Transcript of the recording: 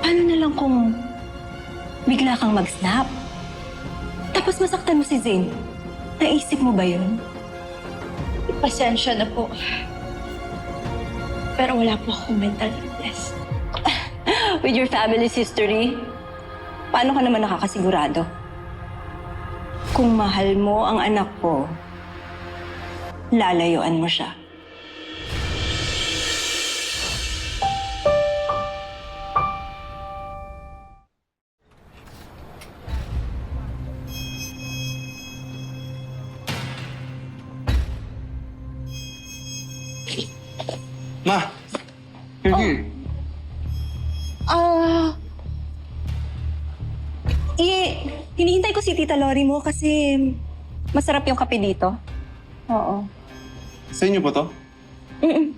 Paano na lang kung bigla kang mag-snap? Tapos masaktan mo si Zane. Naisip mo ba yun? Pasensya na po. Pero wala po akong mental illness. With your family's history, paano ka naman nakakasigurado? Kung mahal mo ang anak ko, lalayuan mo siya. Ma! You're here. Hinihintay ko si Tita Lori mo kasi masarap yung kape dito. Oo. Sa inyo ba to? Mm-mm.